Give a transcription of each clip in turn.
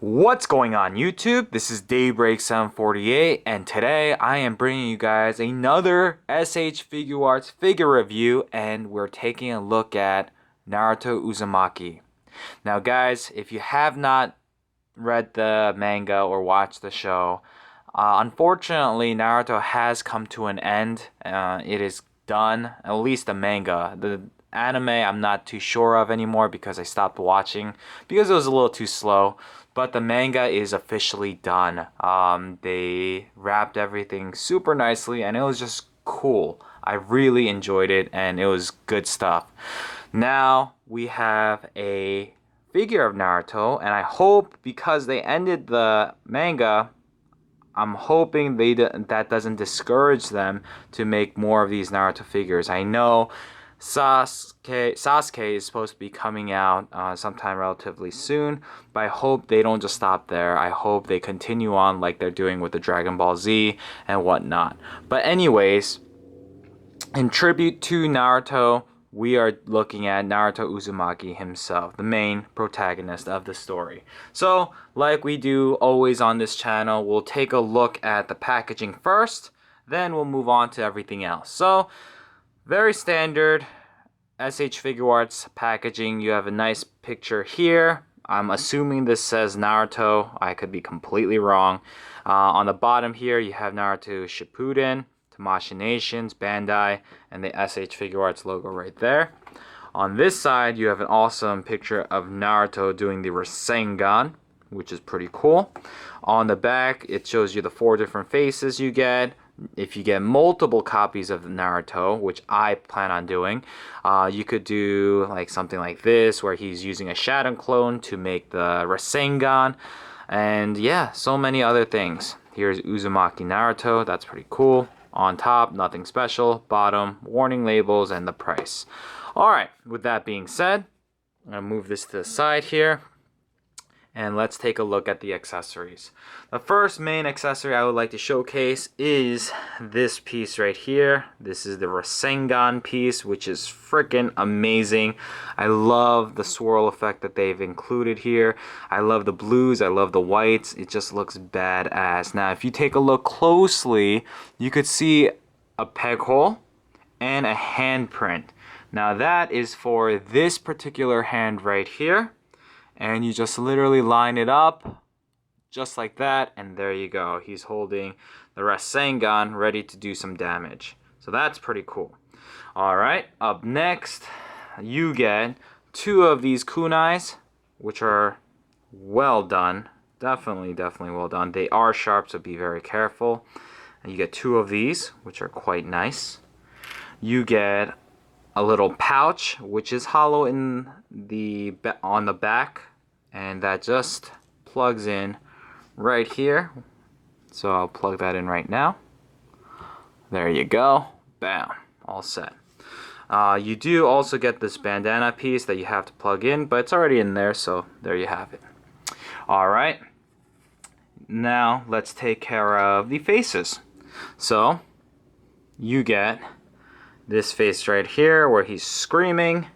What's going on YouTube? This is Daybreak748 and today I am bringing you guys another S.H.Figuarts figure review, and we're taking a look at Naruto Uzumaki. Now guys, if you have not read the manga or watched the show, unfortunately Naruto has come to an end. It is done, at least the manga. The anime I'm not too sure of anymore because I stopped watching because it was a little too slow. But the manga is officially done. They wrapped everything super nicely and it was just cool. I really enjoyed it and it was good stuff. Now we have a figure of Naruto, and I hope, because they ended the manga, I'm hoping that doesn't discourage them to make more of these Naruto figures. I know Sasuke is supposed to be coming out sometime relatively soon, but I hope they don't just stop there. I hope they continue on like they're doing with the Dragon Ball Z and whatnot. But anyways, in tribute to Naruto, we are looking at Naruto Uzumaki himself, the main protagonist of the story. So, like we do always on this channel, we'll take a look at the packaging first, then we'll move on to everything else. So, very standard S.H.Figuarts packaging. You have a nice picture here. I'm assuming this says Naruto. I could be completely wrong. On the bottom here, you have Naruto Shippuden, Tamashii Nations, Bandai, and the S.H.Figuarts logo right there. On this side, you have an awesome picture of Naruto doing the Rasengan, which is pretty cool. On the back, it shows you the 4 different faces you get. If you get multiple copies of Naruto, which I plan on doing, you could do like something like this, where he's using a Shadow clone to make the Rasengan, and yeah, so many other things. Here's Uzumaki Naruto, that's pretty cool. On top, nothing special. Bottom, warning labels and the price. Alright, with that being said, I'm going to move this to the side here, and let's take a look at the accessories. The first main accessory I would like to showcase is this piece right here. This is the Rasengan piece, which is freaking amazing. I love the swirl effect that they've included here. I love the blues, I love the whites. It just looks badass. Now, if you take a look closely, you could see a peg hole and a handprint. Now, that is for this particular hand right here. And you just literally line it up just like that, and there you go. He's holding the Rasengan ready to do some damage. So that's pretty cool. Alright, up next, you get 2 of these kunais, which are well done. Definitely well done. They are sharp, so be very careful. And you get 2 of these, which are quite nice. You get a little pouch, which is hollow on the back, and that just plugs in right here. So I'll plug that in right now. There you go. Bam. All set. You do also get this bandana piece that you have to plug in, but it's already in there, so there you have it. Alright. Now let's take care of the faces. So you get this face right here where he's screaming.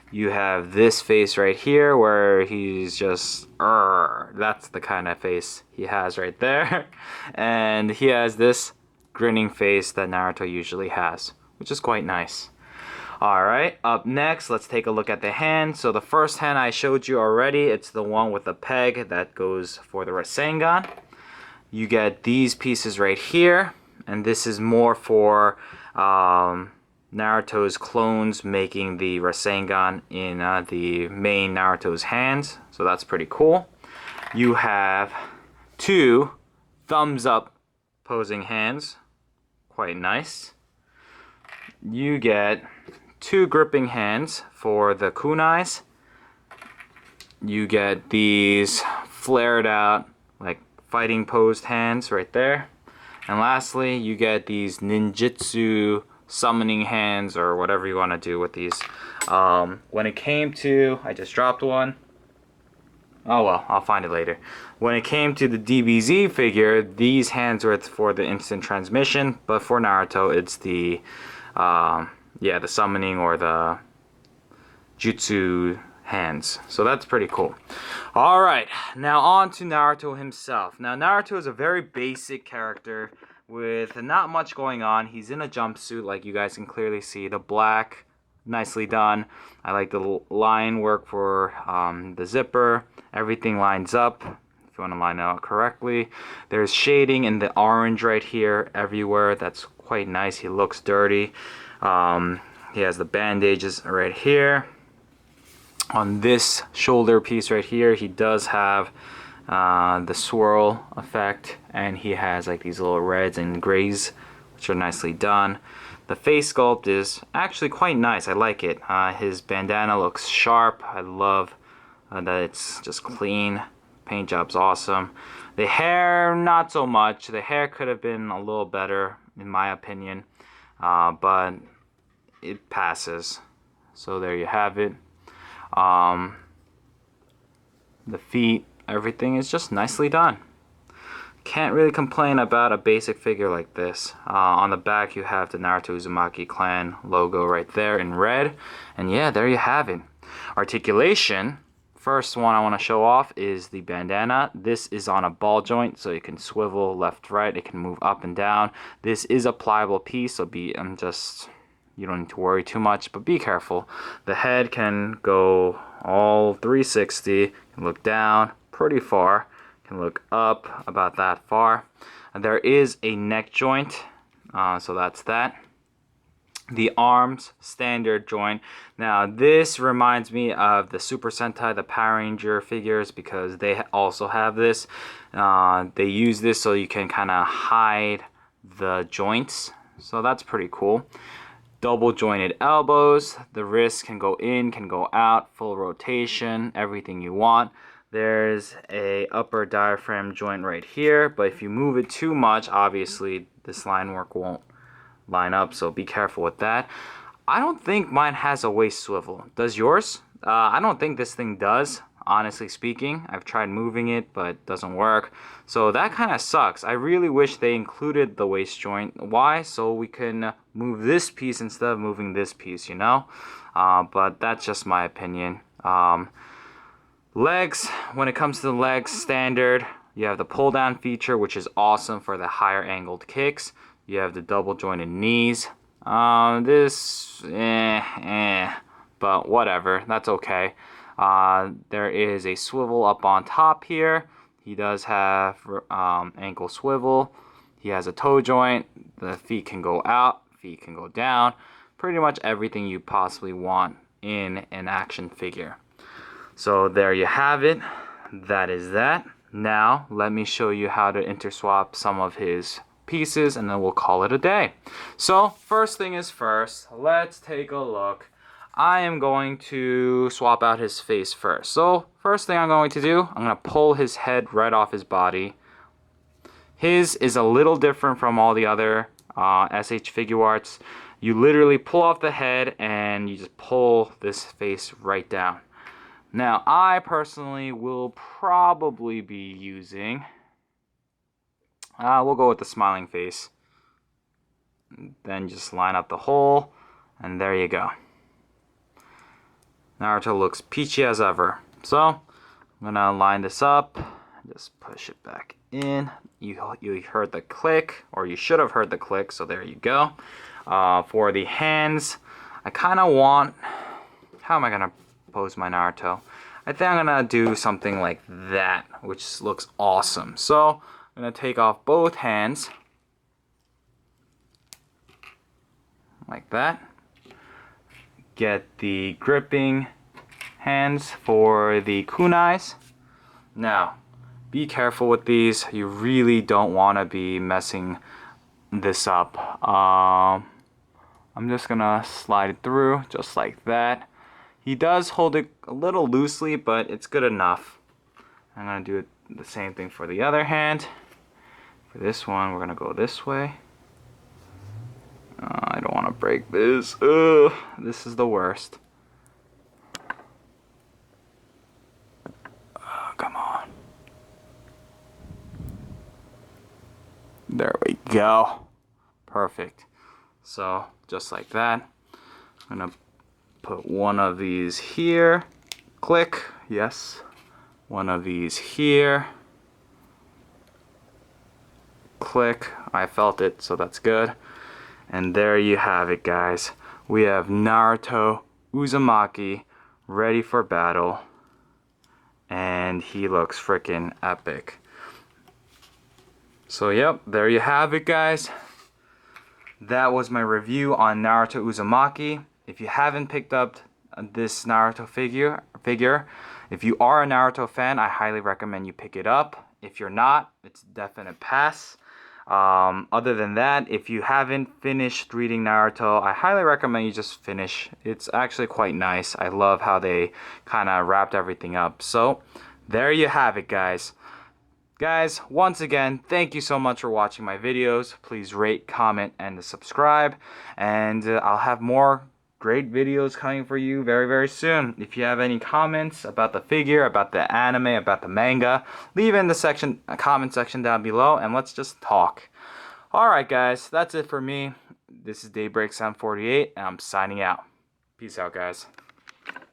You have this face right here where he's just, that's the kind of face he has right there. And he has this grinning face that Naruto usually has, which is quite nice. Alright, up next, let's take a look at the hand. So the first hand I showed you already, it's the one with the peg that goes for the Rasengan. You get these pieces right here, and this is more for Naruto's clones making the Rasengan in the main Naruto's hands, so that's pretty cool. You have 2 thumbs up posing hands, quite nice. You get 2 gripping hands for the kunais. You get these flared out like fighting posed hands right there. And lastly, you get these ninjutsu summoning hands, or whatever you want to do with these. When it came to, I just dropped one. Oh well, I'll find it later. When it came to the DBZ figure, these hands were for the instant transmission, but for Naruto, it's the the summoning or the jutsu hands. So that's pretty cool. All right, now on to Naruto himself. Now Naruto is a very basic character with not much going on. He's in a jumpsuit, like you guys can clearly see. The black, nicely done. I like the line work for the zipper. Everything lines up if you want to line it out correctly. There's shading in the orange right here everywhere. That's quite nice. He looks dirty. He has the bandages right here. On this shoulder piece right here, he does have the swirl effect, and he has like these little reds and grays, which are nicely done. The face sculpt is actually quite nice. I like it. His bandana looks sharp. I love that it's just clean. Paint job's awesome. The hair, not so much. The hair could have been a little better, in my opinion, but it passes. So there you have it. The feet, everything is just nicely done. Can't really complain about a basic figure like this. On the back you have the Naruto Uzumaki clan logo right there in red. And yeah, there you have it. Articulation, first one I want to show off is the bandana. This is on a ball joint, so it can swivel left, right. It can move up and down. This is a pliable piece, so you don't need to worry too much, but be careful. The head can go all 360, can look down pretty far, can look up about that far. And there is a neck joint, so that's that. The arms, standard joint. Now this reminds me of the Super Sentai, the Power Ranger figures, because they also have this. They use this so you can kind of hide the joints, so that's pretty cool. Double jointed elbows. The wrist can go in, can go out, full rotation, everything you want. There's a upper diaphragm joint right here, but if you move it too much, obviously this line work won't line up, so be careful with that. I don't think mine has a waist swivel. Does yours? I don't think this thing does, honestly speaking. I've tried moving it, but it doesn't work. So that kind of sucks. I really wish they included the waist joint. Why? So we can move this piece instead of moving this piece, you know? But that's just my opinion. Legs, when it comes to the legs, standard. You have the pull down feature, which is awesome for the higher angled kicks. You have the double jointed knees. But whatever, that's okay. There is a swivel up on top here. He does have ankle swivel. He has a toe joint. The feet can go out, feet can go down. Pretty much everything you possibly want in an action figure. So there you have it. That is that. Now let me show you how to interswap some of his pieces, and then we'll call it a day. So first thing is first, let's take a look. I am going to swap out his face first. So first thing I'm going to do, I'm going to pull his head right off his body. His is a little different from all the other S.H.Figuarts. You literally pull off the head and you just pull this face right down. Now I personally will probably be using, we'll go with the smiling face. Then just line up the hole, and there you go. Naruto looks peachy as ever. So I'm gonna line this up, just push it back in. You heard the click, or you should have heard the click, so there you go. For the hands, I kind of want, how am I gonna pose my Naruto? I think I'm gonna do something like that, which looks awesome. So I'm gonna take off both hands like that. Get the gripping hands for the kunais. Now, be careful with these. You really don't want to be messing this up. I'm just gonna slide it through just like that. He does hold it a little loosely, but it's good enough. I'm gonna do the same thing for the other hand. For this one, we're gonna go this way. I don't want to break this. Ugh, this is the worst. Come on. There we go. Perfect. So, just like that. I'm gonna put one of these here, Click. Yes. One of these here. Click. I felt it, so that's good. And there you have it, guys. We have Naruto Uzumaki ready for battle. And he looks freaking epic. So yep, there you have it, guys. That was my review on Naruto Uzumaki. If you haven't picked up this Naruto figure, if you are a Naruto fan, I highly recommend you pick it up. If you're not, it's a definite pass. Other than that, if you haven't finished reading Naruto, I highly recommend you just finish. It's actually quite nice. I love how they kind of wrapped everything up. So there you have it, guys. Guys, once again, thank you so much for watching my videos. Please rate, comment, and subscribe. And I'll have more great videos coming for you very, very soon. If you have any comments about the figure, about the anime, about the manga, leave it in the comment section down below, and let's just talk. Alright guys, that's it for me. This is Daybreak 748, and I'm signing out. Peace out, guys.